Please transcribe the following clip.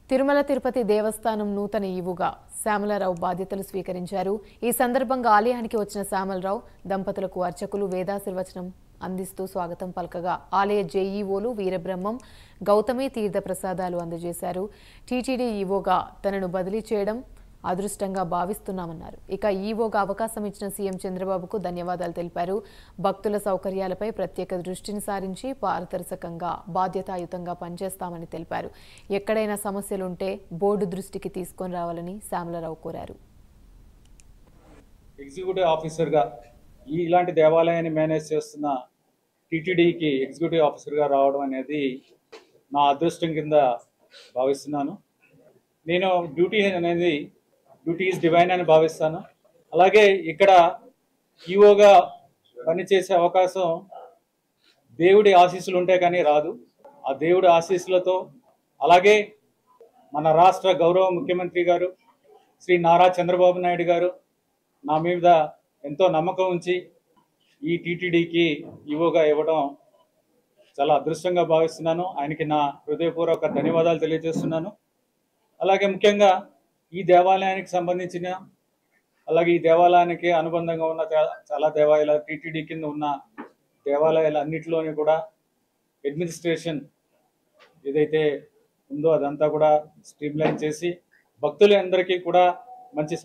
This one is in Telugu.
తిరుమల తిరుపతి దేవస్థానం నూతన ఈవుగా శ్యామలరావు బాధ్యతలు స్వీకరించారు. ఈ సందర్భంగా ఆలయానికి వచ్చిన శ్యామలరావు దంపతులకు అర్చకులు వేదాశీర్వచనం అందిస్తూ స్వాగతం పలకగా ఆలయ జేఈఓలు వీరబ్రహ్మం, గౌతమి తీర్థ ప్రసాదాలు అందజేశారు. టీటీడీ ఈవోగా తనను బదిలీ చేయడం అదృష్టంగా భావిస్తున్నామన్నారు. ఇక ఈవోగా అవకాశం ఇచ్చిన సీఎం చంద్రబాబుకు ధన్యవాదాలు తెలిపారు. భక్తుల సౌకర్యాలపై ప్రత్యేక దృష్టిని సారించి పారదర్శకంగా బాధ్యతాయుతంగా పనిచేస్తామని తెలిపారు. ఎక్కడైనా సమస్యలుంటే బోర్డు దృష్టికి తీసుకొని రావాలని శ్యామలరావు కోరారు. ఎగ్జిక్యూటివ్ ఆఫీసర్గా ఇలాంటి దేవాలయాన్ని మేనేజ్ చేస్తున్న టీటీడీకి ఎగ్జిక్యూటివ్ ఆఫీసర్గా రావడం అనేది నా అదృష్టం కింద భావిస్తున్నాను. నేను డ్యూటీ ఈజ్ డివైన్ అని భావిస్తాను. అలాగే ఇక్కడ ఈఓగా పనిచేసే అవకాశం దేవుడి ఆశీస్సులు ఉంటే కానీ రాదు. ఆ దేవుడి ఆశీస్సులతో అలాగే మన రాష్ట్ర గౌరవ ముఖ్యమంత్రి గారు శ్రీ నారా చంద్రబాబు నాయుడు గారు నా మీద ఎంతో నమ్మకం ఉంచి ఈ టీటీడీకి ఈవోగా ఇవ్వడం చాలా అదృష్టంగా భావిస్తున్నాను. ఆయనకి నా హృదయపూర్వక ధన్యవాదాలు తెలియజేస్తున్నాను. అలాగే ముఖ్యంగా ఈ దేవాలయానికి సంబంధించిన అలాగే ఈ దేవాలయానికి అనుబంధంగా ఉన్న చాలా దేవాలయాలు టీటీడీ కింద ఉన్న దేవాలయాలు అన్నింటిలోని కూడా అడ్మినిస్ట్రేషన్ ఏదైతే ఉందో అదంతా కూడా స్ట్రీమ్లైన్ చేసి భక్తులందరికీ కూడా మంచి